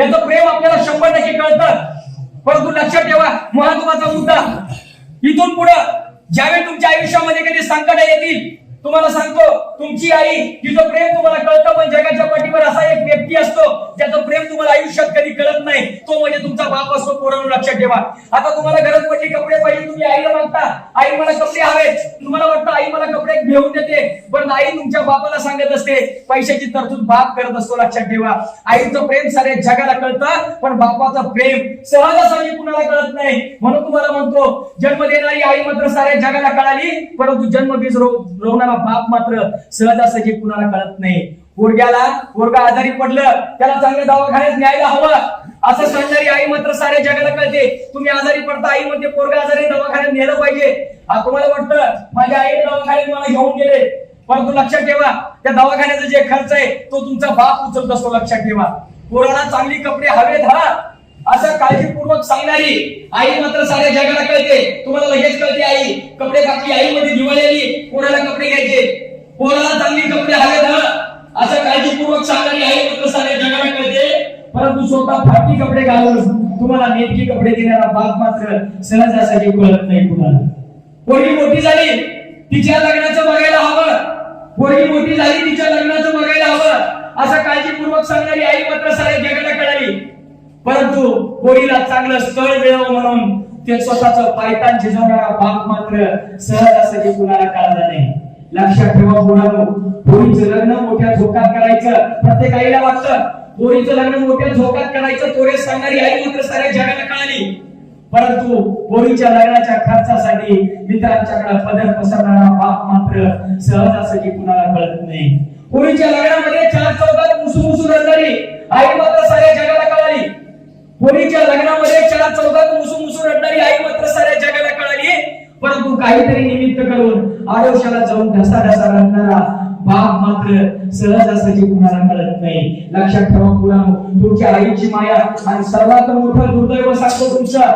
याचं प्रेम आपल्याला 100% कळतं. परंतु लक्षात ठेवा महत्वाचा मुद्दा, इथून पुढे ज्यावेळी तुमच्या आयुष्यामध्ये कधी संकट येतील, तुम्हाला सांगतो तुमची आई तिचं प्रेम तुम्हाला कळतं, पण जगाच्या पाठीवर असा एक व्यक्ती असतो ज्याचं प्रेम तुम्हाला आयुष्यात कधी कळत नाही, तो म्हणजे तुमचा बाप असतो. पोरांनो लक्षात ठेवा. आता तुम्हाला गरज पडली कपडे पाहिजे, तुम्ही आईला मागता, आई मला कपडे हवेत. तुम्हाला वाटतं आई मला कपडे घेऊन देते, पण आई तुमच्या बापाला सांगत असते पैशाची तरतूद बाप करत असतो. लक्षात ठेवा. आईचं प्रेम साऱ्या जगाला कळतं, पण बापाचं प्रेम सहजासहजी कुणाला कळत नाही. म्हणून तुम्हाला म्हणतो जन्म देणारी आई मात्र साऱ्या जगाला कळाली, परंतु जन्मबीज रोवणारा बाप मात्र सहजासहजी कुणाला कळत नाही. पोरगा आजारी पडलं, त्याला चांगल्या दवाखान्यात न्यायला हवं असं सांगणारी आई मात्र साऱ्या जगाला कळते. तुम्ही आजारी पडता, आई म्हणते पोरगा आजारी, दवाखान्यात नेलं पाहिजे. तुम्हाला वाटतं माझ्या आईने दवाखान्यात मला घेऊन गेले, परंतु लक्षात ठेवा त्या दवाखान्याचा जे खर्च आहे तो तुमचा बाप उचलत असतो. लक्षात ठेवा. पोराला चांगली कपडे हवेत असं काळजीपूर्वक सांगणारी आई मात्र साऱ्या जगाला कळते. तुम्हाला लगेच कळते आई कपडे घातली, आई मध्ये दिवाळी आली, कोणाला कपडे घ्यायचे, पोराला चांगली कपडे हवेत असं काळजीपूर्वक सांगणारी आई मात्र साऱ्या जगाला कळते. परंतु स्वतः फाटकी कपडे घालून तुम्हाला नेटकी कपडे देणारा बाप मात्र सहजासहजी कळत नाही कुणाला. पोरगी मोठी झाली, तिच्या लग्नाचं बघायला हवं, पोरगी मोठी झाली, तिच्या लग्नाचं बघायला हवं असं काळजीपूर्वक सांगणारी आई मात्र साऱ्या जगाला कळाली. परंतु पोरीला चांगलं स्थळ मिळावं म्हणून ते स्वतःचं पायतान झिजवणारा बाप मात्र सहजासहजी कुणाला कळला नाही. लक्षात ठेवा मुलांनो, पोरीचं लग्न मोठ्या झोकात करायचं प्रत्येक आईला वाटतं. पोरीचं लग्न मोठ्या झोकात करायचं तोरेच सांगणारी आई मात्र साऱ्या जगाला कळाली. परंतु पोरीच्या लग्नाच्या खर्चासाठी मित्रांच्याकडे पदर पसरणारा बाप मात्र सहजासहजी कुणाला कळत नाही. पोरीच्या लग्नामध्ये 4 चौकात मुसमुसू रडणारी आई मात्र साऱ्या जगाला कळाली. पोरीच्या लग्नामध्ये 4 चौकात मुसमुसू रडणारी आई मात्र साऱ्या जगाला कळाली. परंतु काहीतरी निमित्त करून आरोशाला जाऊन ढसा रडणारा बाप मात्र सहजासहजी कुणाला कळत नाही. लक्षात ठेवा मुलांनो, तुमच्या आईची माया आणि सर्वात मोठं दुर्दैव सांगतो तुमच्या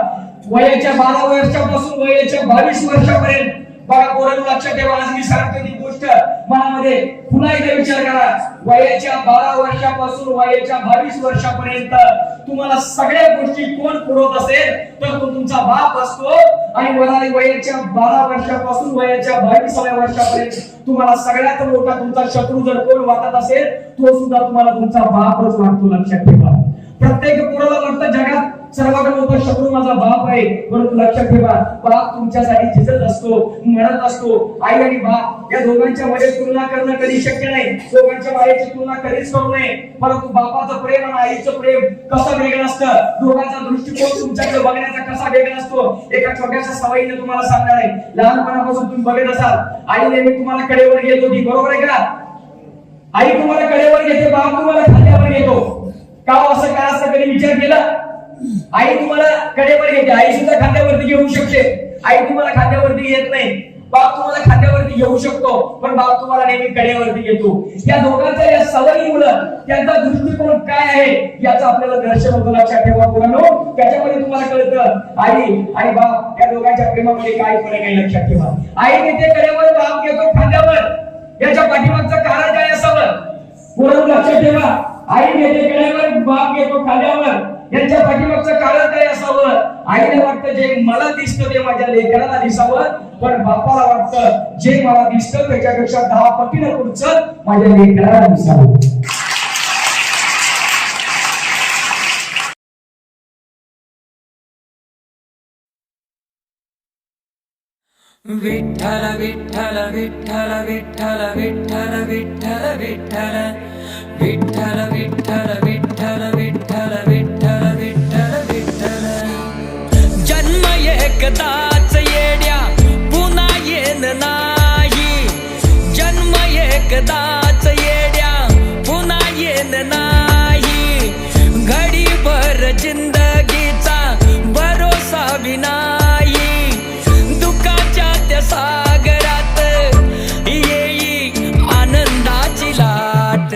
वयाच्या 12 वर्षापासून वयाच्या 22 वर्षापर्यंत. बघा पोरांनो लक्षात ठेवा, आज मी सांगतो ती गोष्ट मनामध्ये पुन्हा एकदा विचार करा. वयाच्या 12 वर्षापासून वयाच्या 22 वर्षापर्यंत तुम्हाला सगळ्या गोष्टी कोण पुरवत असेल तर तो तुमचा बाप असतो. आणि वयाच्या 12 वर्षापासून वयाच्या 22व्या वर्षापर्यंत तुम्हाला सगळ्यात मोठा तुमचा शत्रू जर कोण वाटत असेल तो सुद्धा तुम्हाला तुमचा बापच वाटतो. लक्षात ठेवा. प्रत्येक पोराला वाटतं जगात सर्वात मोठा शत्रू माझा बाप आहे, परंतु लक्षात ठेवा बाप तुमच्यासाठी झिजत असतो, मरत असतो. आई आणि बाप या दोघांच्या मध्ये तुलना करणं कधी शक्य नाही. दोघांच्या मायेची तुलना कधीच करू नये. परंतु बापाचं प्रेम आणि आईचं प्रेम कसं वेगळं असतं, दोघांचा दृष्टिकोन तुमच्याकडे बघण्याचा कसा वेगळा असतो. एका छोट्याशा सवयीने तुम्हाला सांगणार आहे. लहानपणापासून तुम्ही बघत असाल आई नेहमी तुम्हाला कडेवर घेत होती, बरोबर आहे का? आई तुम्हाला कडेवर घेते, बाप तुम्हाला खांद्यावर घेतो. का असं काय असं कधी विचार केला? आई तुम्हाला कडेवर घेते, आई सुद्धा खांद्यावरती घेऊ शकते. आई तुम्हाला खांद्यावरती घेत नाही, बाप तुम्हाला खांद्यावरती घेऊ शकतो, पण बाप तुम्हाला नेहमी कडेवरती घेतो. या दोघांच्या या सवयीमुळे त्यांचा दृष्टिकोन काय आहे याचं आपल्याला दर्शन होतं. लक्षात ठेवा मुलांनो, त्याच्यामध्ये तुम्हाला कळतं आई आणि बाप या दोघांच्या प्रेमामध्ये काय फरक आहे. लक्षात ठेवा. आई घेते कडेवर, बाप घेतो खांद्यावर. याच्या पाठीमागचं कारण काय असावं मुलांनो लक्षात ठेवा. आई घेते कडेवर, बाप घेतो खांद्यावर. यांच्या पाठीमागचं कारण काय असावं? आईला वाटतं जे मला दिसतं ते माझ्या लेकराला दिसावं, पण बापाला वाटतं जे मला दिसतं त्याच्यापेक्षा 10 पटीनं पुढचं माझ्या लेकराला दिसावं. विठ्ठल विठ्ठल विठ्ठल विठ्ठल विठ्ठल विठ्ठल विठ्ठल विठ्ठल विठ्ठल विठ्ठल विठ्ठल विठ्ठल विठ्ठल विठ्ठल. जन्म एकदाच येड्या पुन्हा येन नाही, जन्म एकदाच येड्या पुन्हा येन नाही. घडीभर जिंदगीचा भरोसा विनाई, दुःखाच्या त्या सागरात येई आनंदाची लाट.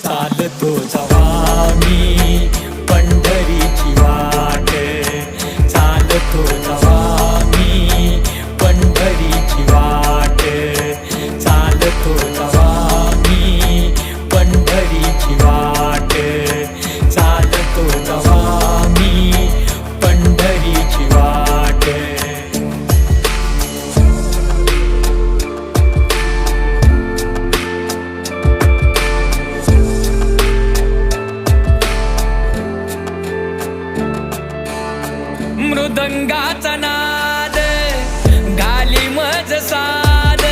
चालतो जावा मी पंढरीची वाट, चालतो जावा मी पंढरीची वाट, चालतो जावा मी पंढरीची वाट, चालतो मृदंगाचा नाद घाली मज साद,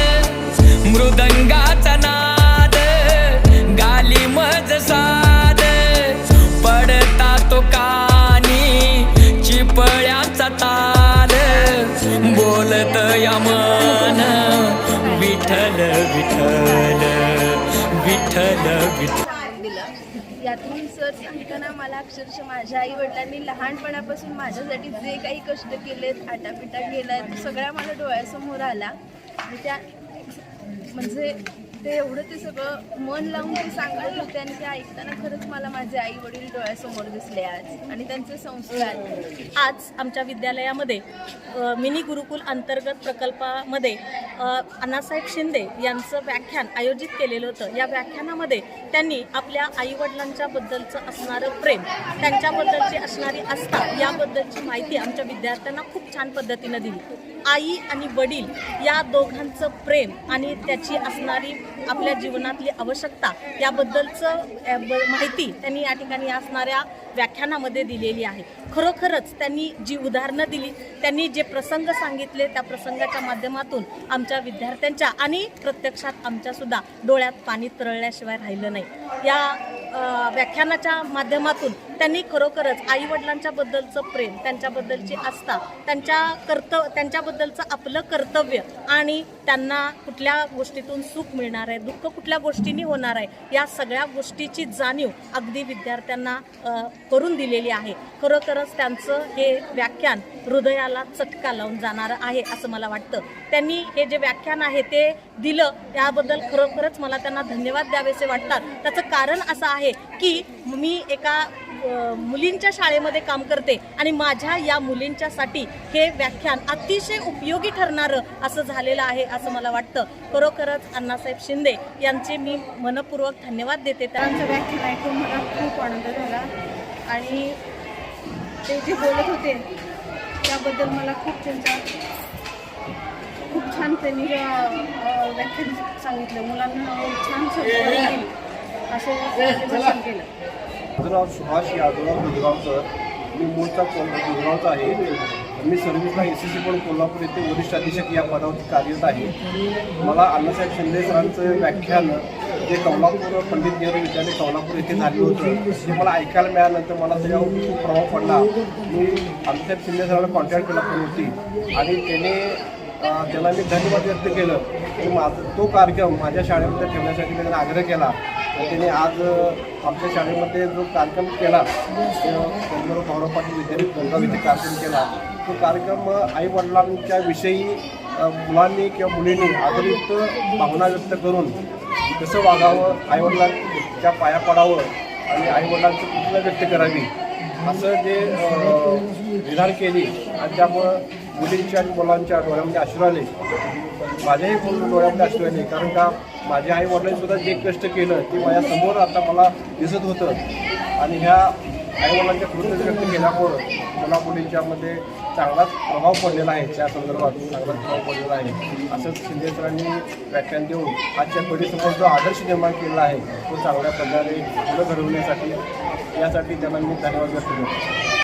मृदंगाचा नाद घाली मज साद, पडता तो कानी चिपळ्याचा ताल, बोलत या मन विठ्ठल विठ्ठल विठ्ठल विठ्ठल. यातून सर सांगताना मला अक्षरशः माझ्या आई वडिलांनी लहानपणापासून माझ्यासाठी जे काही कष्ट केलेत, आटापिटा केलाय, तो सगळा मला डोळ्यासमोर आला. आणि त्या म्हणजे ते एवढं ते सगळं मन लावून ते सांगत होते आणि ते ऐकताना खरंच मला माझे आई वडील डोळ्यासमोर दिसले आज, आणि त्यांचे संस्कार. आज आमच्या विद्यालयामध्ये मिनी गुरुकुल अंतर्गत प्रकल्पामध्ये अण्णासाहेब शिंदे यांचं व्याख्यान आयोजित केलेलं होतं. या व्याख्यानामध्ये त्यांनी आपल्या आईवडिलांच्या बद्दलचं असणारं प्रेम, त्यांच्याबद्दलची असणारी आस्था याबद्दलची माहिती आमच्या विद्यार्थ्यांना खूप छान पद्धतीनं दिली. आई आणि वडील या दोघांचं प्रेम आणि त्याची असणारी आपल्या जीवनातली आवश्यकता याबद्दलचं माहिती त्यांनी या ठिकाणी असणाऱ्या व्याख्यानामध्ये दिलेली आहे. खरोखरच त्यांनी जी उदाहरणं दिली, त्यांनी जे प्रसंग सांगितले, त्या प्रसंगाच्या माध्यमातून आमच्या विद्यार्थ्यांच्या आणि प्रत्यक्षात आमच्यासुद्धा डोळ्यात पाणी तरळल्याशिवाय राहिलं नाही. या व्याख्यानाच्या माध्यमातून त्यांनी खरोखरच आईवडिलांच्या बद्दलचं प्रेम, त्यांच्याबद्दलची आस्था, त्यांच्याबद्दलचं आपलं कर्तव्य आणि त्यांना कुठल्या गोष्टीतून सुख मिळणार आहे, दुःख कुठल्या गोष्टींनी होणार आहे, या सगळ्या गोष्टीची जाणीव अगदी विद्यार्थ्यांना करून दिलेली आहे. खरोखरच त्यांचं हे व्याख्यान हृदयाला चटका लावून जाणारं आहे असं मला वाटतं. त्यांनी हे जे व्याख्यान आहे ते दिलं, त्याबद्दल खरोखरच मला त्यांना धन्यवाद द्यावेसे वाटतात. त्याचं कारण असं आहे की मी एका मुलींच्या शाळेमध्ये काम करते आणि माझ्या या मुलींच्यासाठी हे व्याख्यान अतिशय उपयोगी ठरणारं असं झालेलं आहे असं मला वाटतं. खरोखरच अण्णासाहेब शिंदे यांचे मी मनपूर्वक धन्यवाद देते. त्यांचं व्याख्यान ऐकून मला खूप आनंद झाला आणि ते जे बोलत होते त्याबद्दल मला खूप छान त्यांनी व्याख्यान सांगितलं. मुलांना छान समजून असं भाषण केलं. माझं नाव सुभाष यादवराव दुधगावकर. मी मूळचा दुधगावचा आहे. मी सर्व्हिसला SSC पण कोल्हापूर येथे वरिष्ठ अधीक्षक या पदावरती कार्यरत आहे. मला अण्णासाहेब शिंदे सरांचं व्याख्यान जे कमलापूर पंडित नेहरू विद्यालय कोल्हापूर येथे झालं होतं ते मला ऐकायला मिळाल्यानंतर मला त्याच्यावर खूप प्रभाव पडला. मी अण्णासाहेब शिंदे सरांना कॉन्टॅक्ट केला होती आणि त्याला मी धन्यवाद व्यक्त केलं की तो कार्यक्रम माझ्या शाळेमध्ये ठेवण्यासाठी त्यांनी आग्रह केला. त्याने आज आमच्या शाळेमध्ये जो कार्यक्रम केला गौरव पाटील विद्यालय गंगाव इथे कार्यक्रम केला, तो कार्यक्रम आईवडिलांच्या विषयी मुलांनी किंवा मुलींनी आदरयुक्त भावना व्यक्त करून कसं वागावं, आईवडिलांच्या पाया पडावं आणि आईवडिलांची कृतज्ञता व्यक्त करावी असं जे विधान केली. आणि त्यामुळं मुलींच्या आणि मुलांच्या डोळ्यामध्ये अश्रू आले, माझ्याही डोळ्यामध्ये अश्रू आले. कारण का माझ्या आई वडिलांनीसुद्धा जे कष्ट केलं ते माझ्यासमोर आता मला दिसत होतं. आणि ह्या आईवडिलांच्या कृतज्ञता व्यक्त केल्यामुळं मुला मुलींच्यामध्ये चांगलाच प्रभाव पडलेला आहे. त्या संदर्भात चांगलाच प्रभाव पडलेला आहे. असंच शिंदे सरांनी व्याख्यान देऊन आजच्या पिढीसमोर जो आदर्श निर्माण केला आहे तो चांगल्या प्रकारे पुढे घडवण्यासाठी यासाठी त्यांना मी धन्यवाद व्यक्त करतो.